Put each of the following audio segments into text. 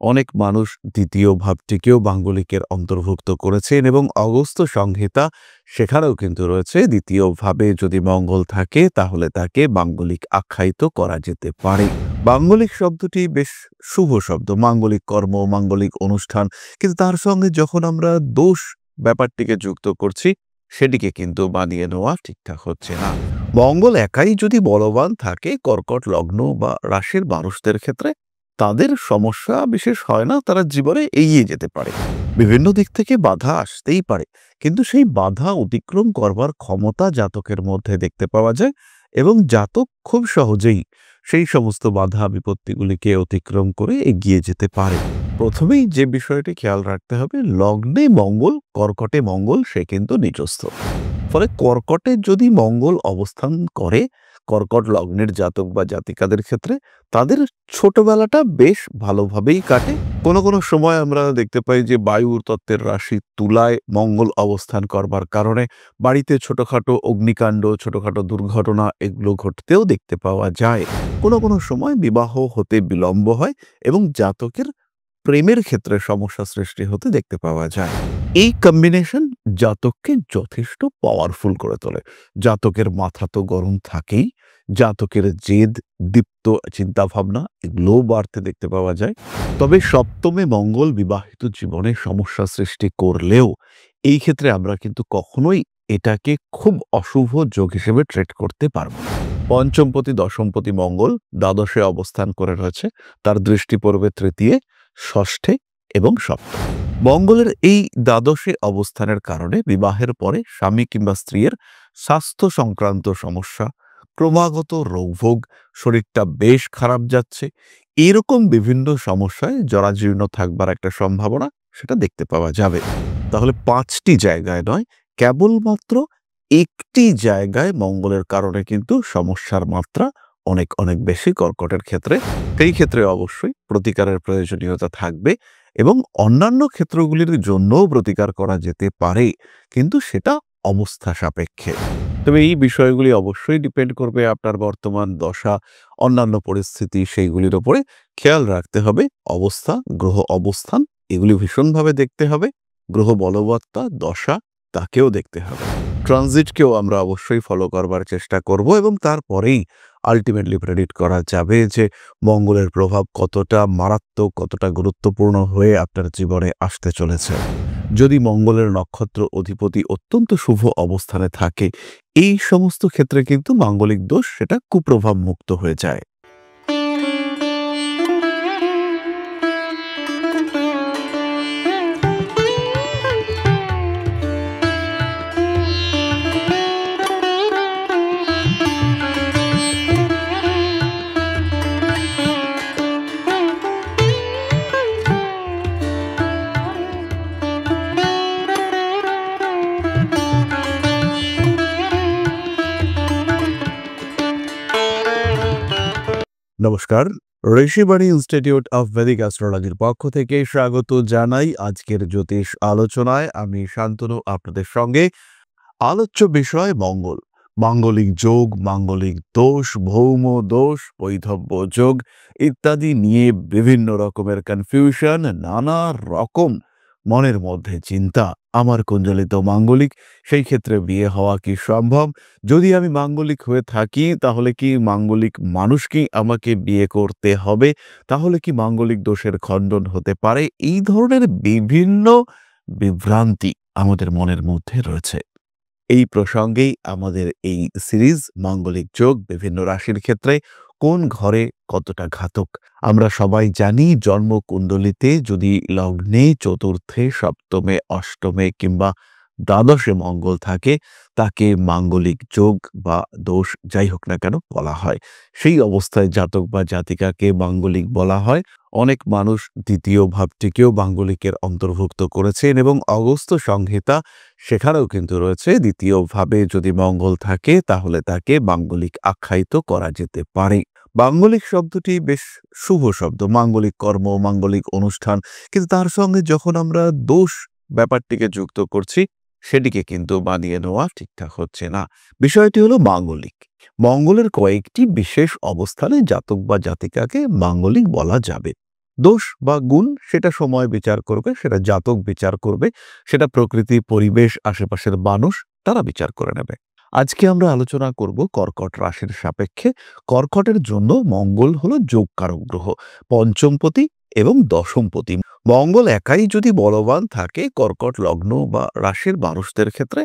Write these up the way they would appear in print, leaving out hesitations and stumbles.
অনেক মানুষ দ্বিতীয় ভাবটিকেও মাঙ্গলিকের অন্তর্ভুক্ত করেছেন এবং অগস্ত্য সংহিতা সেখানেও কিন্তু রয়েছে দ্বিতীয় ভাবে যদি মঙ্গল থাকে তাহলে তাকে মাঙ্গলিক আখ্যায়িত করা যেতে পারে। মাঙ্গলিক শব্দটি বেশ শুভ শব্দ, মাঙ্গলিক কর্ম, মাঙ্গলিক অনুষ্ঠান, কিন্তু তার সঙ্গে যখন আমরা দোষ ব্যাপারটিকে যুক্ত করছি সেটিকে কিন্তু মানিয়ে নেওয়া ঠিকঠাক হচ্ছে না। মঙ্গল একাই যদি বলবান থাকে কর্কট লগ্ন বা রাশির মানুষদের ক্ষেত্রে তাদের সমস্যা বিশেষ হয় না, তারা জীবনে এগিয়ে যেতে পারে। বিভিন্ন দিক থেকে বাধা আসতেই পারে, কিন্তু সেই বাধা অতিক্রম করবার ক্ষমতা জাতকের মধ্যে দেখতে পাওয়া যায় এবং জাতক খুব সহজেই সেই সমস্ত বাধা বিপত্তিগুলিকে অতিক্রম করে এগিয়ে যেতে পারে। প্রথমেই যে বিষয়টি খেয়াল রাখতে হবে, লগ্নে মঙ্গল, কর্কটে মঙ্গল সে কিন্তু নিচস্থ। ফলে কর্কটে যদি মঙ্গল অবস্থান করে কর্কট লগ্নের জাতক বা জাতিকাদের ক্ষেত্রে তাদের ছোটবেলাটা বেশ ভালোভাবেই কাটে। কোনো কোনো সময় আমরা দেখতে পাই যে বায়ুর তত্ত্বের রাশি তুলায় মঙ্গল অবস্থান করবার কারণে বাড়িতে ছোটখাটো অগ্নিকাণ্ড, ছোটখাটো দুর্ঘটনা এগুলো ঘটতেও দেখতে পাওয়া যায়। কোনো কোনো সময় বিবাহ হতে বিলম্ব হয় এবং জাতকের প্রেমের ক্ষেত্রে সমস্যা সৃষ্টি হতে দেখতে পাওয়া যায়। এই কম্বিনেশন জাতককে যথেষ্ট পাওয়ারফুল করে তোলে। জাতকের মাথা তো গরম থাকেই, জাতকের জেদ, দীপ্ত চিন্তাভাবনা এগুলোও বাড়তে দেখতে পাওয়া যায়। তবে সপ্তমে মঙ্গল বিবাহিত জীবনে সমস্যা সৃষ্টি করলেও এই ক্ষেত্রে আমরা কিন্তু কখনোই এটাকে খুব অশুভ যোগ হিসেবে ট্রিট করতে পারব না। পঞ্চমপতি দশমপতি মঙ্গল দ্বাদশে অবস্থান করে রয়েছে, তার দৃষ্টি পড়বে তৃতীয়, ষষ্ঠে এবং সপ্তমে। মঙ্গলের এই দ্বাদশে অবস্থানের কারণে বিবাহের পরে স্বামী কিংবা স্ত্রীর স্বাস্থ্য সংক্রান্ত সমস্যা, ক্রমাগত রোগভোগ, শরীরটা বেশ খারাপ যাচ্ছে, এরকম বিভিন্ন সমস্যায় জরাজীর্ণ থাকবার একটা সম্ভাবনা সেটা দেখতে পাওয়া যাবে। তাহলে 5টি জায়গায় নয়, কেবলমাত্র একটি জায়গায় মঙ্গলের কারণে কিন্তু সমস্যার মাত্রা অনেক অনেক বেশি কর্কটের ক্ষেত্রে। সেই ক্ষেত্রে অবশ্যই প্রতিকারের প্রয়োজনীয়তা থাকবে এবং অন্যান্য ক্ষেত্রগুলির জন্যও প্রতিকার করা যেতে পারে, কিন্তু সেটা অবস্থা সাপেক্ষে। তবে এই বিষয়গুলি অবশ্যই ডিপেন্ড করবে আপনার বর্তমান দশা, অন্যান্য পরিস্থিতি সেইগুলির ওপরে। খেয়াল রাখতে হবে অবস্থা, গ্রহ অবস্থান এগুলি ভীষণভাবে দেখতে হবে। গ্রহ বলবত্তা, দশা তাকেও দেখতে হবে। ট্রানজিটকেও আমরা অবশ্যই ফলো করবার চেষ্টা করব এবং তারপরেই আলটিমেটলি প্রেডিক্ট করা যাবে যে মঙ্গলের প্রভাব কতটা মারাত্মক, কতটা গুরুত্বপূর্ণ হয়ে আপনার জীবনে আসতে চলেছে। যদি মঙ্গলের নক্ষত্র অধিপতি অত্যন্ত শুভ অবস্থানে থাকে, এই সমস্ত ক্ষেত্রে কিন্তু মাঙ্গলিক দোষ সেটা কুপ্রভাব মুক্ত হয়ে যায়। নমস্কার, ঋষিবাণী ইনস্টিটিউট অফ ভেদিক অ্যাস্ট্রোলজির পক্ষ থেকে স্বাগত জানাই আজকের জ্যোতিষ আলোচনায়। আমি শান্তনু আপনাদের সঙ্গে। আলোচ্য বিষয় মঙ্গল, মাঙ্গলিক যোগ, মাঙ্গলিক দোষ, ভৌম দোষ, বৈধব্য যোগ ইত্যাদি নিয়ে বিভিন্ন রকমের কনফিউশন, নানা রকম মনের মধ্যে চিন্তা। আমার কুণ্ডলিত মাঙ্গলিক, সেই ক্ষেত্রে বিয়ে হওয়া কি সম্ভব? যদি আমি মাঙ্গলিক হয়ে থাকি তাহলে কি মাঙ্গলিক মানুষকেই আমাকে বিয়ে করতে হবে? তাহলে কি মাঙ্গলিক দোষের খণ্ডন হতে পারে? এই ধরনের বিভিন্ন বিভ্রান্তি আমাদের মনের মধ্যে রয়েছে। এই প্রসঙ্গেই আমাদের এই সিরিজ মাঙ্গলিক যোগ বিভিন্ন রাশির ক্ষেত্রে কোন ঘরে কতটা ঘাতক। আমরা সবাই জানি জন্মকুণ্ডলিতে যদি লগ্নে, চতুর্থে, সপ্তমে, অষ্টমে কিংবা দ্বাদশে মঙ্গল থাকে তাকে মাঙ্গলিক যোগ বা দোষ যাই হোক না কেন বলা হয়। সেই অবস্থায় জাতক বা জাতিকাকে মাঙ্গলিক বলা হয়। অনেক মানুষ দ্বিতীয় ভাবটিকেও মাঙ্গলিকের অন্তর্ভুক্ত করেছেন এবং অগস্ত্য সংহিতা সেখানেও কিন্তু রয়েছে দ্বিতীয় ভাবে যদি মঙ্গল থাকে তাহলে তাকে মাঙ্গলিক আখ্যায়িত করা যেতে পারে। মাঙ্গলিক শব্দটি বেশ শুভ শব্দ, মাঙ্গলিক কর্ম, মাঙ্গলিক অনুষ্ঠান, কিন্তু তার সঙ্গে যখন আমরা দোষ ব্যাপারটিকে যুক্ত করছি সেটিকে কিন্তু মানিয়ে নেওয়া ঠিকঠাক হচ্ছে না। বিষয়টি হলো মাঙ্গলিক। মঙ্গলের কয়েকটি বিশেষ অবস্থানে জাতক বা জাতিকাকে মাঙ্গলিক বলা যাবে। দোষ বা গুণ সেটা সময় বিচার করবে, সেটা জাতক বিচার করবে, সেটা প্রকৃতি, পরিবেশ, আশেপাশের মানুষ তারা বিচার করে নেবে। আজকে আমরা আলোচনা করব কর্কট রাশির সাপেক্ষে। কর্কটের জন্য মঙ্গল হলো যোগকারক গ্রহ, পঞ্চমপতি এবং দশমপতি। মঙ্গল একাই যদি বলবান থাকে কর্কট লগ্ন বা রাশির মানুষদের ক্ষেত্রে,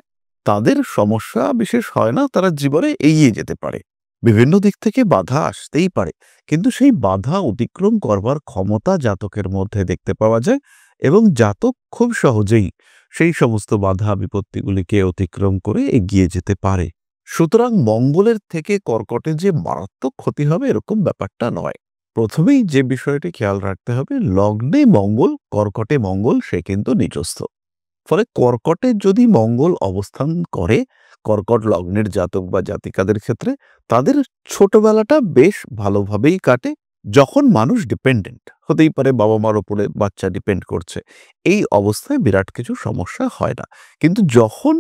তাদের সমস্যা বিশেষ হয় না, তারা জীবনে এগিয়ে যেতে পারে। বিভিন্ন দিক থেকে বাধা আসতেই পারে, কিন্তু সেই বাধা অতিক্রম করবার ক্ষমতা জাতকের মধ্যে দেখতে পাওয়া যায় এবং জাতক খুব সহজেই সেই সমস্ত বাধা বিপত্তিগুলিকে অতিক্রম করে এগিয়ে যেতে পারে। সুতরাং মঙ্গলের থেকে কর্কটে যে মারাত্মক ক্ষতি হবে এরকম ব্যাপারটা নয়। প্রথমেই যে বিষয়টি খেয়াল রাখতে হবে, লগ্নে মঙ্গল, কর্কটে মঙ্গল, সে কিন্তু নিচস্থ। ফলে কর্কটে যদি মঙ্গল অবস্থান করে কর্কট লগ্নের জাতক বা জাতিকাদের ক্ষেত্রে, তাদের ছোটবেলাটা বেশ ভালোভাবেই কাটে। যখন মানুষ ডিপেন্ডেন্ট হতেই পারে, বাবা মার উপরে বাচ্চা ডিপেন্ড করছে, এই অবস্থায় বিরাট কিছু সমস্যা হয় না। কিন্তু যখন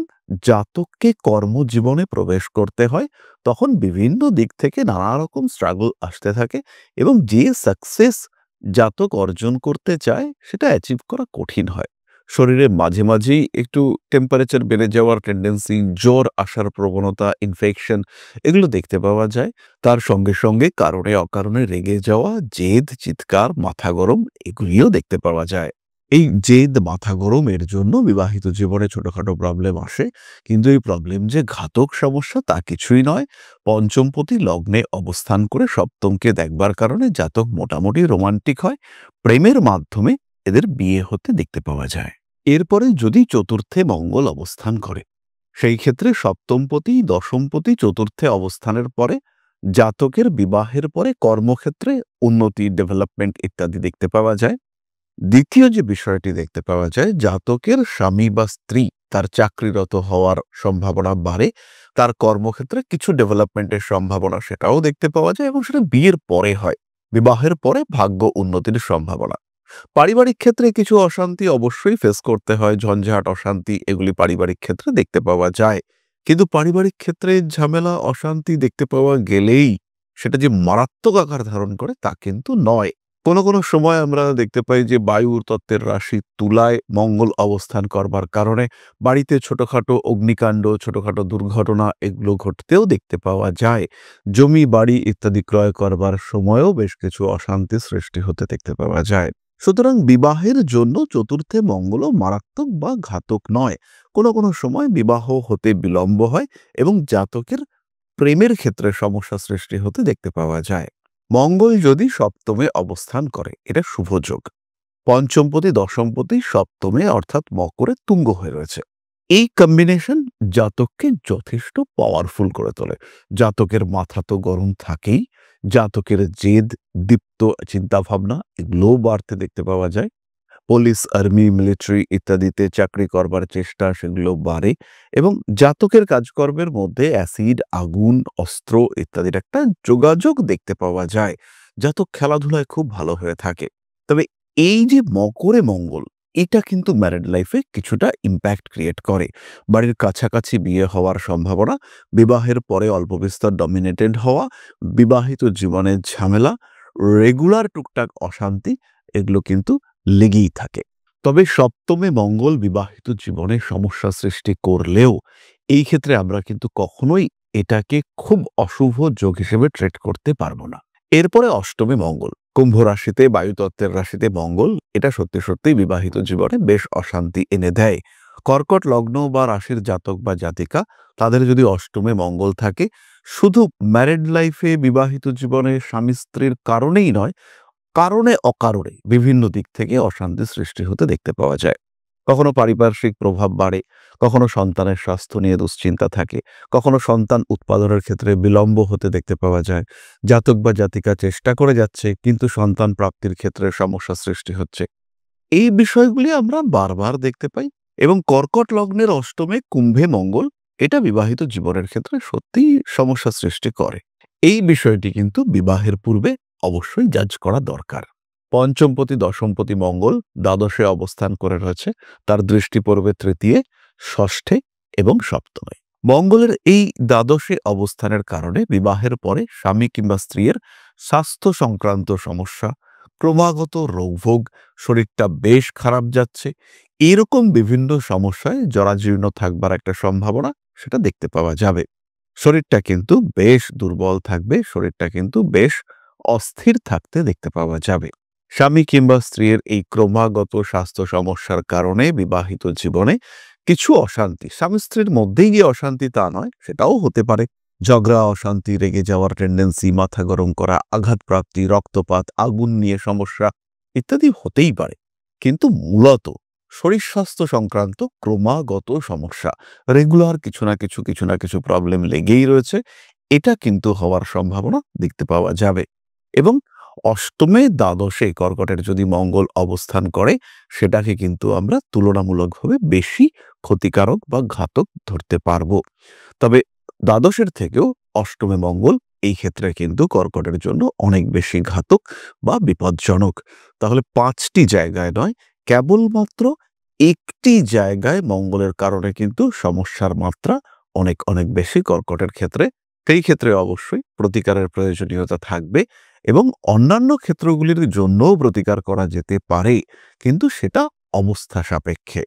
জাতককে কর্মজীবনে প্রবেশ করতে হয়, তখন বিভিন্ন দিক থেকে নানা রকম স্ট্রাগল আসতে থাকে এবং যে সাকসেস জাতক অর্জন করতে চায় সেটা অ্যাচিভ করা কঠিন হয়। শরীরে মাঝে মাঝেই একটু টেম্পারেচার বেড়ে যাওয়ার টেন্ডেন্সি, জ্বর আসার প্রবণতা, ইনফেকশন, এগুলো দেখতে পাওয়া যায়। তার সঙ্গে সঙ্গে কারণে অকারণে রেগে যাওয়া, জেদ, চিৎকার, মাথা গরম, এগুলিও দেখতে পাওয়া যায়। এই জেদ, মাথা গরমের জন্য বিবাহিত জীবনে ছোটখাটো প্রবলেম আসে, কিন্তু এই প্রবলেম যে ঘাতক সমস্যা তা কিছুই নয়। পঞ্চমপতি লগ্নে অবস্থান করে সপ্তমকে দেখবার কারণে জাতক মোটামুটি রোমান্টিক হয়, প্রেমের মাধ্যমে এদের বিয়ে হতে দেখতে পাওয়া যায়। এরপরে যদি চতুর্থে মঙ্গল অবস্থান করে, সেই ক্ষেত্রে সপ্তমপতি, দশমপতি চতুর্থে অবস্থানের পরে জাতকের বিবাহের পরে কর্মক্ষেত্রে উন্নতি, ডেভেলপমেন্ট ইত্যাদি দেখতে পাওয়া যায়। দ্বিতীয় যে বিষয়টি দেখতে পাওয়া যায়, জাতকের স্বামী বা স্ত্রী তার চাকরিরত হওয়ার সম্ভাবনা বাড়ে, তার কর্মক্ষেত্রে কিছু ডেভেলপমেন্টের সম্ভাবনা সেটাও দেখতে পাওয়া যায় এবং সেটা বিয়ের পরে হয়। বিবাহের পরে ভাগ্য উন্নতির সম্ভাবনা। পারিবারিক ক্ষেত্রে কিছু অশান্তি অবশ্যই ফেস করতে হয়, ঝঞ্ঝাট, অশান্তি, এগুলি পারিবারিক ক্ষেত্রে দেখতে পাওয়া যায়। কিন্তু পারিবারিক ক্ষেত্রে ঝামেলা, অশান্তি দেখতে পাওয়া গেলেই সেটা যে মারাত্মক আকার ধারণ করে তা কিন্তু নয়। কোনো কোনো সময় আমরা দেখতে পাই যে বায়ুর তত্ত্বের রাশি তুলায় মঙ্গল অবস্থান করবার কারণে বাড়িতে ছোটখাটো অগ্নিকাণ্ড, ছোটখাটো দুর্ঘটনা, এগুলো ঘটতেও দেখতে পাওয়া যায়। জমি, বাড়ি ইত্যাদি ক্রয় করবার সময়ও বেশ কিছু অশান্তি সৃষ্টি হতে দেখতে পাওয়া যায়। সুতরাং বিবাহের জন্য চতুর্থে মঙ্গলও মারাত্মক বা ঘাতক নয়। কোনো কোনো সময় বিবাহ হতে বিলম্ব হয় এবং জাতকের প্রেমের ক্ষেত্রে সমস্যা সৃষ্টি হতে দেখতে পাওয়া যায়। মঙ্গল যদি সপ্তমে অবস্থান করে, এটা শুভযোগ। পঞ্চমপতি, দশমপতি সপ্তমে অর্থাৎ মকরে তুঙ্গ হয়ে রয়েছে। এই কম্বিনেশন জাতককে যথেষ্ট পাওয়ারফুল করে তোলে। জাতকের মাথা তো গরম থাকেই, জাতকের জেদ, দীপ্ত চিন্তাভাবনা, এগুলোও বাড়তে দেখতে পাওয়া যায়। পুলিশ, আর্মি, মিলিটারি ইত্যাদিতে চাকরি করবার চেষ্টা সেগুলো বাড়ে এবং জাতকের কাজকর্মের মধ্যে অ্যাসিড, আগুন, অস্ত্র ইত্যাদির একটা যোগাযোগ দেখতে পাওয়া যায়। জাতক খেলাধুলায় খুব ভালো হয়ে থাকে। তবে এই যে মকরে মঙ্গল, এটা কিন্তু ম্যারিড লাইফে কিছুটা ইম্প্যাক্ট ক্রিয়েট করে। বাড়ির কাছাকাছি বিয়ে হওয়ার সম্ভাবনা, বিবাহের পরে অল্প বিস্তর ডমিনেটেড হওয়া, বিবাহিত জীবনের ঝামেলা, রেগুলার টুকটাক অশান্তি, এগুলো কিন্তু লেগেই থাকে। তবে সপ্তমে মঙ্গল বিবাহিত জীবনে সমস্যা সৃষ্টি করলেও এই ক্ষেত্রে আমরা কিন্তু কখনোই এটাকে খুব অশুভ যোগ হিসেবে ট্রিট করতে পারবো না। এরপরে অষ্টমে মঙ্গল, কুম্ভ রাশিতে, বায়ুতত্ত্বের রাশিতে মঙ্গল, এটা সত্যি সত্যি বিবাহিত জীবনে বেশ অশান্তি এনে দেয়। কর্কট লগ্ন বা রাশির জাতক বা জাতিকা, তাদের যদি অষ্টমে মঙ্গল থাকে, শুধু ম্যারিড লাইফে, বিবাহিত জীবনে স্বামী স্ত্রীর কারণেই নয়, কারণে অকারণে বিভিন্ন দিক থেকে অশান্তি সৃষ্টি হতে দেখতে পাওয়া যায়। কখনো পারিপার্শ্বিক প্রভাব বাড়ে, কখনো সন্তানের স্বাস্থ্য নিয়ে দুশ্চিন্তা থাকে, কখনো সন্তান উৎপাদনের ক্ষেত্রে বিলম্ব হতে দেখতে পাওয়া যায়। জাতক বা জাতিকা চেষ্টা করে যাচ্ছে কিন্তু সন্তান প্রাপ্তির ক্ষেত্রে সমস্যা সৃষ্টি হচ্ছে। এই বিষয়গুলি আমরা বারবার দেখতে পাই এবং কর্কট লগ্নের অষ্টমে কুম্ভে মঙ্গল, এটা বিবাহিত জীবনের ক্ষেত্রে সত্যিই সমস্যা সৃষ্টি করে। এই বিষয়টি কিন্তু বিবাহের পূর্বে অবশ্যই জাজ করা দরকার। পঞ্চমপতি, দশমপতি মঙ্গল দ্বাদশে অবস্থান করে রয়েছে, তার দৃষ্টি পড়বে তৃতীয়, ষষ্ঠে এবং সপ্তমে। মঙ্গলের এই দ্বাদশে অবস্থানের কারণে বিবাহের পরে স্বামী কিংবা স্ত্রীর স্বাস্থ্য সংক্রান্ত সমস্যা, ক্রমাগত রোগভোগ, শরীরটা বেশ খারাপ যাচ্ছে, এরকম বিভিন্ন সমস্যায় জরাজীর্ণ থাকবার একটা সম্ভাবনা সেটা দেখতে পাওয়া যাবে। শরীরটা কিন্তু বেশ দুর্বল থাকবে, শরীরটা কিন্তু বেশ অস্থির থাকতে দেখতে পাওয়া যাবে। স্বামী কিংবা স্ত্রীর এই ক্রমাগত স্বাস্থ্য সমস্যার কারণে বিবাহিত জীবনে কিছু অশান্তি, স্বামী স্ত্রীর মধ্যেই গিয়ে অশান্তি তা নয়, সেটাও হতে পারে। ঝগড়া, অশান্তি, রেগে যাওয়ার টেন্ডেন্সি, মাথা গরম করা, আঘাতপ্রাপ্তি, রক্তপাত, আগুন নিয়ে সমস্যা ইত্যাদি হতেই পারে। কিন্তু মূলত শরীর স্বাস্থ্য সংক্রান্ত ক্রমাগত সমস্যা, রেগুলার কিছু না কিছু প্রবলেম লেগেই রয়েছে, এটা কিন্তু হওয়ার সম্ভাবনা দেখতে পাওয়া যাবে। এবং অষ্টমে দ্বাদশে কর্কটের যদি মঙ্গল অবস্থান করে, সেটাকে কিন্তু আমরা তুলনামূলকভাবে বেশি ক্ষতিকারক বা ঘাতক ধরতে পারবো। তবে দ্বাদশের থেকেও অষ্টমে মঙ্গল এই ক্ষেত্রে কিন্তু কর্কটের জন্য অনেক বেশি ঘাতক বা বিপজ্জনক। তাহলে 5টি জায়গায় নয়, কেবলমাত্র একটি জায়গায় মঙ্গলের কারণে কিন্তু সমস্যার মাত্রা অনেক অনেক বেশি কর্কটের ক্ষেত্রে। সেই ক্ষেত্রে অবশ্যই প্রতিকারের প্রয়োজনীয়তা থাকবে এবং অন্যান্য ক্ষেত্রগুলির জন্যও প্রতিকার করা যেতে পারে, কিন্তু সেটা অবস্থা সাপেক্ষে।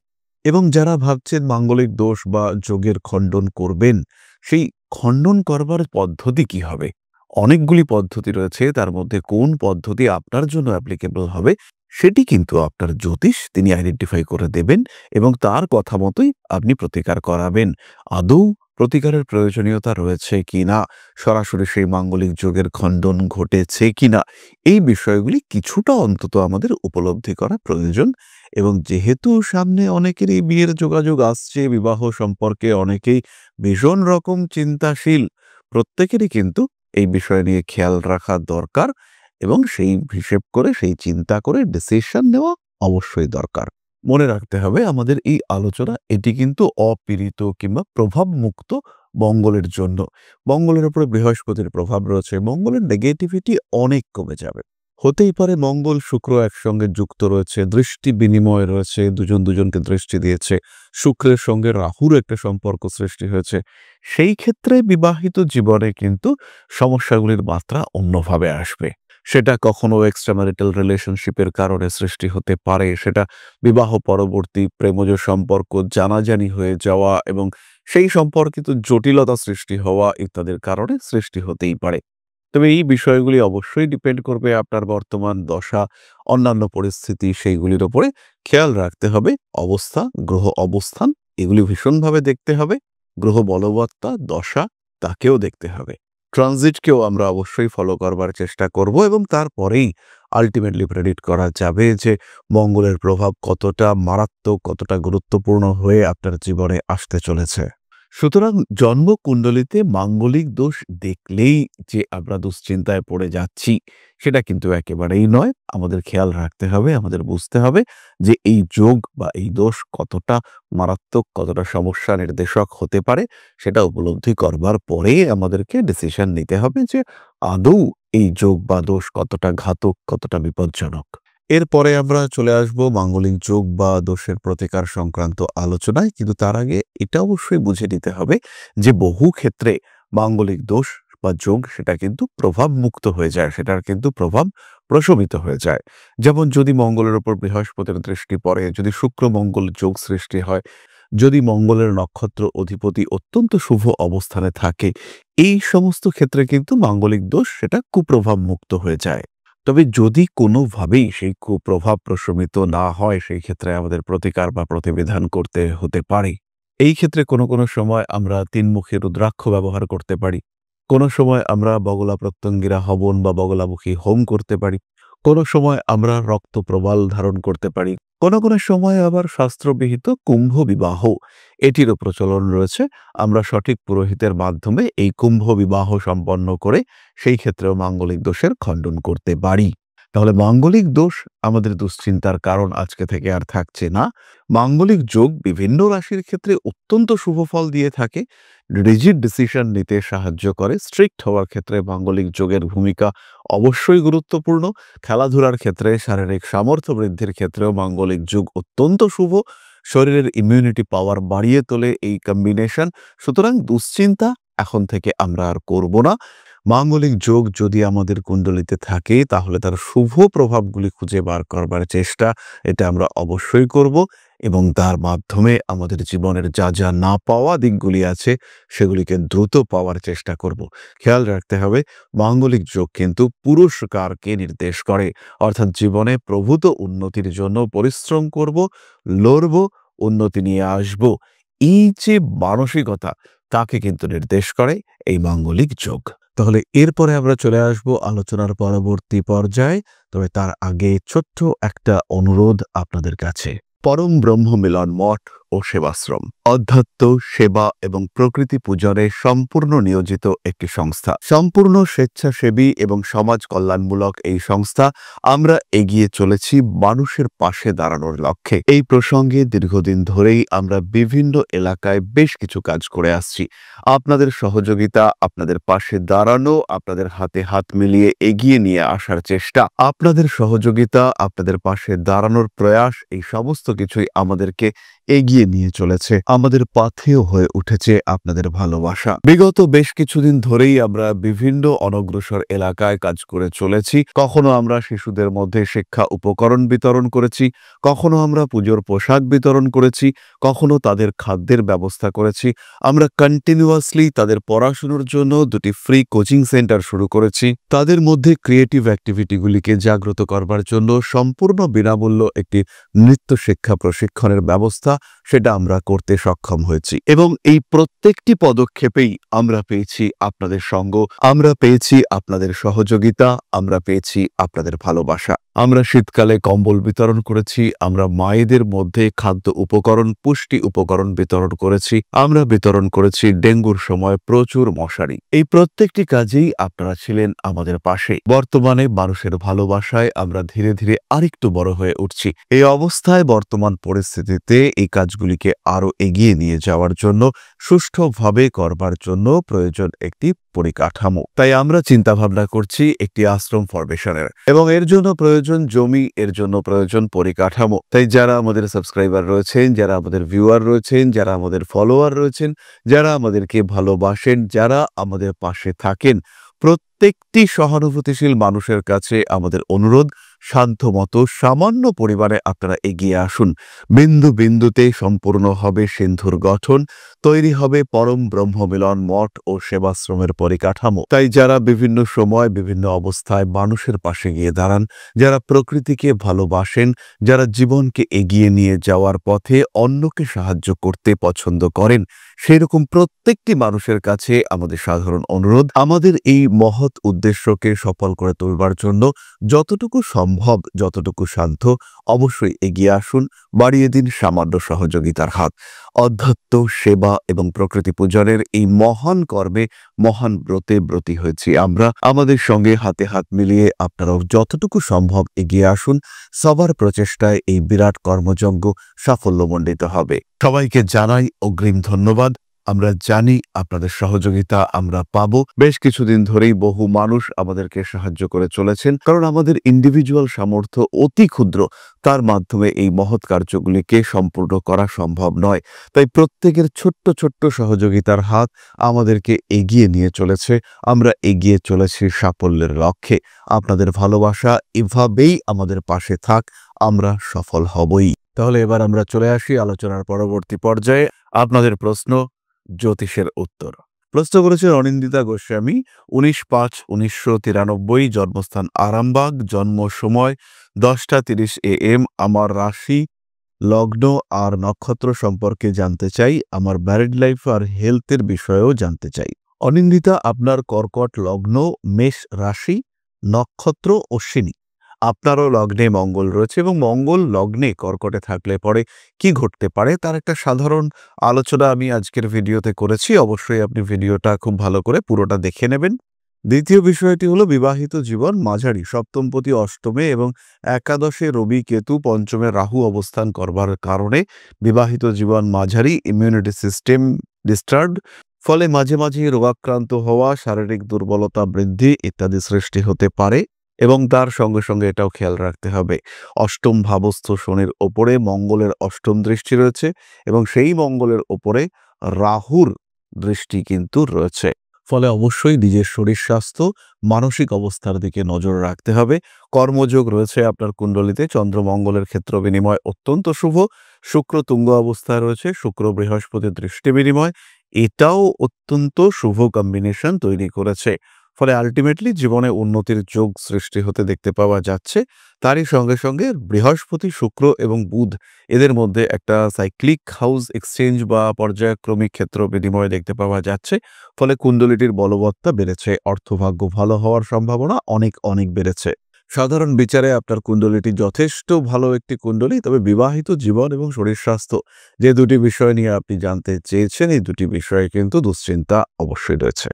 এবং যারা ভাবছেন মাঙ্গলিক দোষ বা যোগের খণ্ডন করবেন, সেই খণ্ডন করবার পদ্ধতি কি হবে? অনেকগুলি পদ্ধতি রয়েছে, তার মধ্যে কোন পদ্ধতি আপনার জন্য অ্যাপ্লিকেবল হবে সেটি কিন্তু আপনার জ্যোতিষ তিনি আইডেন্টিফাই করে দেবেন এবং তার কথা মতোই আপনি প্রতিকার করাবেন। আদৌ প্রতিকারের প্রয়োজনীয়তা রয়েছে কিনা, সরাসরি সেই মাঙ্গলিক যোগের খণ্ডন ঘটেছে কিনা, এই বিষয়গুলি কিছুটা অন্তত আমাদের উপলব্ধি করা প্রয়োজন। এবং যেহেতু সামনে অনেকেরই বিয়ের যোগাযোগ আসছে, বিবাহ সম্পর্কে অনেকেই ভীষণ রকম চিন্তাশীল, প্রত্যেকেরই কিন্তু এই বিষয় নিয়ে খেয়াল রাখা দরকার এবং সেই হিসেব করে, সেই চিন্তা করে ডিসিশন নেওয়া অবশ্যই দরকার। মনে রাখতে হবে আমাদের এই আলোচনা এটি কিন্তু অপীড়িত কিংবা প্রভাবমুক্ত মঙ্গলের জন্য। মঙ্গলের উপরে বৃহস্পতির প্রভাব রয়েছে, মঙ্গলের নেগেটিভিটি অনেক কমে যাবে। হতেই পারে মঙ্গল শুক্র একসঙ্গে যুক্ত রয়েছে, দৃষ্টি বিনিময় রয়েছে, দুজন দুজনকে দৃষ্টি দিয়েছে, শুক্রের সঙ্গে রাহুর একটা সম্পর্ক সৃষ্টি হয়েছে। সেই ক্ষেত্রে বিবাহিত জীবনে কিন্তু সমস্যাগুলির মাত্রা অন্যভাবে আসবে। সেটা কখনো এক্সট্রাম্যারিটাল রিলেশনশিপের কারণে সৃষ্টি হতে পারে, সেটা বিবাহ পরবর্তী প্রেমজ সম্পর্ক জানাজানি হয়ে যাওয়া এবং সেই সম্পর্কিত জটিলতা সৃষ্টি হওয়া ইত্যাদির কারণে সৃষ্টি হতেই পারে। তবে এই বিষয়গুলি অবশ্যই ডিপেন্ড করবে আপনার বর্তমান দশা, অন্যান্য পরিস্থিতি, সেইগুলির ওপরে খেয়াল রাখতে হবে। অবস্থা, গ্রহ অবস্থান, এগুলি ভীষণভাবে দেখতে হবে। গ্রহ বলবত্তা, দশা, তাকেও দেখতে হবে। ট্রানজিটকেও আমরা অবশ্যই ফলো করবার চেষ্টা করব এবং তারপরেই আলটিমেটলি প্রেডিক্ট করা যাবে যে মঙ্গলের প্রভাব কতটা মারাত্মক, কতটা গুরুত্বপূর্ণ হয়ে আপনার জীবনে আসতে চলেছে। সুতরাং জন্মকুণ্ডলিতে মাঙ্গলিক দোষ দেখলেই যে আমরা দুশ্চিন্তায় পড়ে যাচ্ছি, সেটা কিন্তু একেবারেই নয়। আমাদের খেয়াল রাখতে হবে, আমাদের বুঝতে হবে যে এই যোগ বা এই দোষ কতটা মারাত্মক, কতটা সমস্যা নির্দেশক হতে পারে, সেটা উপলব্ধি করবার পরেই আমাদেরকে ডিসিশন নিতে হবে যে আদৌ এই যোগ বা দোষ কতটা ঘাতক, কতটা বিপজ্জনক। এরপরে আমরা চলে আসব মাঙ্গলিক যোগ বা দোষের প্রতিকার সংক্রান্ত আলোচনায়, কিন্তু তার আগে এটা অবশ্যই বুঝে নিতে হবে যে বহু ক্ষেত্রে মাঙ্গলিক দোষ বা যোগ সেটা কিন্তু প্রভাব মুক্ত হয়ে যায়, সেটার কিন্তু প্রভাব প্রশমিত হয়ে যায়। যেমন যদি মঙ্গলের উপর বৃহস্পতির দৃষ্টি পড়ে, যদি শুক্র মঙ্গল যোগ সৃষ্টি হয়, যদি মঙ্গলের নক্ষত্র অধিপতি অত্যন্ত শুভ অবস্থানে থাকে, এই সমস্ত ক্ষেত্রে কিন্তু মাঙ্গলিক দোষ সেটা কুপ্রভাব মুক্ত হয়ে যায়। তবে যদি কোনোভাবেই সেই কুপ্রভাব প্রশমিত না হয়, সেই ক্ষেত্রে আমাদের প্রতিকার বা প্রতিবিধান করতে হতে পারে। এই ক্ষেত্রে কোনো সময় আমরা তিনমুখী রুদ্রাক্ষ ব্যবহার করতে পারি, কোনো সময় আমরা বগলা প্রত্যঙ্গিরা হবন বা বগলামুখী হোম করতে পারি, কোনো সময় আমরা রক্ত প্রবাল ধারণ করতে পারি, কোনো সময় আবার শাস্ত্রবিহিত কুম্ভ বিবাহ এটিরও প্রচলন রয়েছে। আমরা সঠিক পুরোহিতের মাধ্যমে এই কুম্ভ বিবাহ সম্পন্ন করে সেই ক্ষেত্রেও মাঙ্গলিক দোষের খণ্ডন করতে পারি। তাহলে মাঙ্গলিক দোষ আমাদের দুশ্চিন্তার কারণ আজকে থেকে আর থাকছে না। মাঙ্গলিক যোগ বিভিন্ন রাশির ক্ষেত্রে অত্যন্ত শুভ ফল দিয়ে থাকে, রিজিড ডিসিশন নিতে সাহায্য করে। স্ট্রিক্ট হওয়ার ক্ষেত্রে মাঙ্গলিক যোগের ভূমিকা অবশ্যই গুরুত্বপূর্ণ। খেলাধুলার ক্ষেত্রে, শারীরিক সামর্থ্য বৃদ্ধির ক্ষেত্রেও মাঙ্গলিক যোগ অত্যন্ত শুভ। শরীরের ইমিউনিটি পাওয়ার বাড়িয়ে তোলে এই কম্বিনেশন। সুতরাং দুশ্চিন্তা এখন থেকে আমরা আর করব না। মাঙ্গলিক যোগ যদি আমাদের কুণ্ডলিতে থাকে তাহলে তার শুভ প্রভাবগুলি খুঁজে বার করবার চেষ্টা এটা আমরা অবশ্যই করব এবং তার মাধ্যমে আমাদের জীবনের যা যা না পাওয়া দিকগুলি আছে সেগুলিকে দ্রুত পাওয়ার চেষ্টা করব। খেয়াল রাখতে হবে মাঙ্গলিক যোগ কিন্তু পুরস্কারকে নির্দেশ করে, অর্থাৎ জীবনে প্রভূত উন্নতির জন্য পরিশ্রম করব, লড়ব, উন্নতি নিয়ে আসব, এই যে মানসিকতা তাকে কিন্তু নির্দেশ করে এই মাঙ্গলিক যোগ। তাহলে এরপরে আমরা চলে আসব আলোচনার পরবর্তী পর্যায়ে। তবে তার আগে ছোট্ট একটা অনুরোধ আপনাদের কাছে। পরম ব্রহ্ম মিলন মঠ ও সেবাশ্রম অধ্যাত্ম, সেবা এবং প্রকৃতি পূজনে সম্পূর্ণ নিয়োজিত একটি সংস্থা। সম্পূর্ণ স্বেচ্ছাসেবী এবং সমাজ কল্যাণমূলক এই সংস্থা আমরা এগিয়ে চলেছি মানুষের পাশে দাঁড়ানোর লক্ষ্যে। এই প্রসঙ্গে দীর্ঘদিন ধরেই আমরা বিভিন্ন এলাকায় বেশ কিছু কাজ করে আসছি। আপনাদের সহযোগিতা, আপনাদের পাশে দাঁড়ানো, আপনাদের হাতে হাত মিলিয়ে এগিয়ে নিয়ে আসার চেষ্টা, আপনাদের সহযোগিতা, আপনাদের পাশে দাঁড়ানোর প্রয়াস, এই সমস্ত কিছুই আমাদেরকে এগিয়ে নিয়ে চলেছে। আমাদের পাথেয় হয়ে উঠেছে আপনাদের ভালোবাসা। বিগত বেশ কিছুদিন ধরেই আমরা বিভিন্ন অনগ্রসর এলাকায় কাজ করে চলেছি। কখনো আমরা শিশুদের মধ্যে শিক্ষা উপকরণ বিতরণ করেছি, কখনো আমরা পুজোর পোশাক বিতরণ করেছি, কখনো তাদের খাদ্যের ব্যবস্থা করেছি। আমরা কন্টিনিউয়াসলি তাদের পড়াশোনার জন্য 2টি ফ্রি কোচিং সেন্টার শুরু করেছি। তাদের মধ্যে ক্রিয়েটিভ অ্যাক্টিভিটিগুলিকে জাগ্রত করবার জন্য সম্পূর্ণ বিনামূল্য একটি নৃত্য শিক্ষা প্রশিক্ষণের ব্যবস্থা সেটা আমরা করতে সক্ষম হয়েছি এবং এই প্রত্যেকটি পদক্ষেপেই আমরা পেয়েছি আপনাদের সঙ্গ, আমরা পেয়েছি আপনাদের সহযোগিতা, আমরা পেয়েছি আপনাদের ভালোবাসা। আমরা শীতকালে কম্বল বিতরণ করেছি, আমরা মায়েদের মধ্যে খাদ্য উপকরণ, পুষ্টি উপকরণ বিতরণ করেছি, আমরা বিতরণ করেছি ডেঙ্গুর সময় প্রচুর মশারি। এই প্রত্যেকটি কাজেই আপনারা ছিলেন আমাদের পাশে। বর্তমানে মানুষের ভালোবাসায় আমরা ধীরে ধীরে আরেকটু বড় হয়ে উঠছি। এই অবস্থায় বর্তমান পরিস্থিতিতে এই কাজগুলিকে আরো এগিয়ে নিয়ে যাওয়ার জন্য, সুষ্ঠুভাবে করবার জন্য প্রয়োজন একটি পরিকাঠামো। তাই আমরা চিন্তা ভাবনা করছি একটি আশ্রম ফরমেশনের, এবং এর জন্য প্রয়োজন জমি, এর জন্য প্রয়োজন পরিকাঠামো। তাই যারা আমাদের সাবস্ক্রাইবার রয়েছেন, যারা আমাদের ভিউয়ার রয়েছেন, যারা আমাদের ফলোয়ার রয়েছেন, যারা আমাদেরকে ভালোবাসেন, যারা আমাদের পাশে থাকেন, প্রত্যেকটি সহানুভূতিশীল মানুষের কাছে আমাদের অনুরোধ, সাধ্যমতো সামান্য পরিমাণে আপনারা এগিয়ে আসুন। বিন্দু বিন্দুতে সম্পূর্ণ হবে সিন্ধুর গঠন, তৈরি হবে পরম ব্রহ্মমিলন মঠ ও সেবাশ্রমের পরিকাঠামো। তাই যারা বিভিন্ন সময় বিভিন্ন অবস্থায় মানুষের পাশে গিয়ে দাঁড়ান, যারা প্রকৃতিকে ভালোবাসেন, যারা জীবনকে এগিয়ে নিয়ে যাওয়ার পথে অন্যকে সাহায্য করতে পছন্দ করেন, সেই রকম প্রত্যেকটি মানুষের কাছে আমাদের সাধারণ অনুরোধ, আমাদের এই মহৎ উদ্দেশ্যকে সফল করে তুলবার জন্য যতটুকু সম্ভব, যতটুকু সাধ্য অবশ্যই এগিয়ে আসুন, বাড়িয়ে দিন সামান্য সহযোগিতার হাত। অধ্যাত্ম, সেবা এবং প্রকৃতি পূজনের এই মহান কর্মে, মহান ব্রতে ব্রতী হয়েছি আমরা। আমাদের সঙ্গে হাতে হাত মিলিয়ে আপনারাও যতটুকু সম্ভব এগিয়ে আসুন। সবার প্রচেষ্টায় এই বিরাট কর্মযজ্ঞ সাফল্যমণ্ডিত হবে। সবাইকে জানাই অগ্রিম ধন্যবাদ। আমরা জানি আপনাদের সহযোগিতা আমরা পাবো। বেশ কিছুদিন ধরেই বহু মানুষ আমাদেরকে সাহায্য করে চলেছেন, কারণ আমাদের ইন্ডিভিজুয়াল সামর্থ্য অতি ক্ষুদ্র, তার মাধ্যমে এই মহৎ কার্যগুলিকে সম্পূর্ণ করা সম্ভব নয়। তাই প্রত্যেকের ছোট্ট ছোট্ট সহযোগিতার হাত আমাদেরকে এগিয়ে নিয়ে চলেছে। আমরা এগিয়ে চলেছি সাফল্যের লক্ষ্যে। আপনাদের ভালোবাসা এভাবেই আমাদের পাশে থাক, আমরা সফল হবই। তাহলে এবার আমরা চলে আসি আলোচনার পরবর্তী পর্যায়ে। আপনাদের প্রশ্ন, জ্যোতিষের উত্তর। প্রশ্ন করেছেন অনিন্দিতা গোস্বামী, 19/5/1993, জন্মস্থান আরামবাগ, জন্ম সময় 10টা 30 AM। আমার রাশি, লগ্ন আর নক্ষত্র সম্পর্কে জানতে চাই। আমার ম্যারিড লাইফ আর হেলথের বিষয়েও জানতে চাই। অনিন্দিতা, আপনার কর্কট লগ্ন, মেষ রাশি, নক্ষত্র অশ্বিনী। আপনারও লগ্নে মঙ্গল রয়েছে এবং মঙ্গল লগ্নে কর্কটে থাকলে পরে কি ঘটতে পারে তার একটা সাধারণ আলোচনা আমি আজকের ভিডিওতে করেছি। অবশ্যই আপনি ভিডিওটা খুব ভালো করে পুরোটা দেখে নেবেন। দ্বিতীয় বিষয়টি হলো বিবাহিত জীবন মাঝারি, সপ্তমপতি অষ্টমে এবং একাদশে রবি কেতু, পঞ্চমে রাহু অবস্থান করবার কারণে বিবাহিত জীবন মাঝারি, ইমিউনিটি সিস্টেম ডিস্টার্বড, ফলে মাঝে মাঝে রোগাক্রান্ত হওয়া, শারীরিক দুর্বলতা বৃদ্ধি ইত্যাদি সৃষ্টি হতে পারে। এবং তার সঙ্গে সঙ্গে এটাও খেয়াল রাখতে হবে, অষ্টম ভাবস্থ শনির ওপরে মঙ্গলের অষ্টম দৃষ্টি রয়েছে এবং সেই মঙ্গলের ওপরে রাহুর দৃষ্টি কিন্তু রয়েছে। ফলে অবশ্যই নিজের শরীর স্বাস্থ্য, মানসিক অবস্থার দিকে নজর রাখতে হবে। কর্মযোগ রয়েছে আপনার কুণ্ডলিতে, চন্দ্র-মঙ্গলের ক্ষেত্র বিনিময় অত্যন্ত শুভ। শুক্র তুঙ্গ অবস্থায় রয়েছে, শুক্র বৃহস্পতির দৃষ্টি বিনিময়, এটাও অত্যন্ত শুভ কম্বিনেশন তৈরি করেছে। ফলে আল্টিমেটলি জীবনে উন্নতির যোগ সৃষ্টি হতে দেখতে পাওয়া যাচ্ছে। তারই সঙ্গে, সঙ্গে বৃহস্পতি, শুক্র এবং বুধ এদের মধ্যে একটা সাইক্লিক হাউস এক্সচেঞ্জ বা পর্যায়ক্রমিক ক্ষেত্র বিনিময় দেখতে পাওয়া যাচ্ছে। ফলে কুণ্ডলীটির বলবত্তা বেড়েছে, অর্থভাগ্য ভালো হওয়ার সম্ভাবনা অনেক, অনেক বেড়েছে। সাধারণ বিচারে আপনার কুণ্ডলীটি যথেষ্ট ভালো একটি কুণ্ডলী, তবে বিবাহিত জীবন এবং শরীর স্বাস্থ্য যে দুটি বিষয় নিয়ে আপনি জানতে চেয়েছেন, এই দুটি বিষয়ে কিন্তু দুশ্চিন্তা অবশ্যই রয়েছে।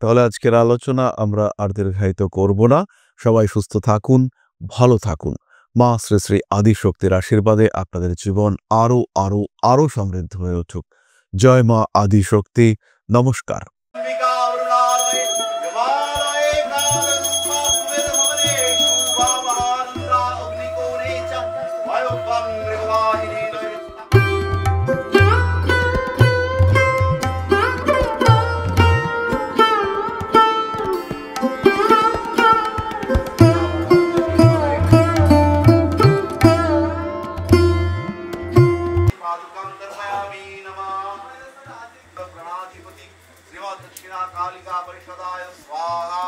তাহলে আজকের আলোচনা আমরা আর দীর্ঘায়িত করব না। সবাই সুস্থ থাকুন, ভালো থাকুন। মা শ্রী শ্রী আদিশক্তির আশীর্বাদে আপনাদের জীবন আরো আরো আরো সমৃদ্ধ হয়ে উঠুক। জয় মা আদিশক্তি। নমস্কার। अंबिका वरुणालये हिमालये कालरूपात्मे भवने शुभावहारुद्रा अग्निकोणे च वायुव्यं मृगवाहिनी नैऋत्य पादुकां दर्शयामि नमः गणाधिपति श्रीमद् दक्षिणा कालिका परिषदाय स्वाहा।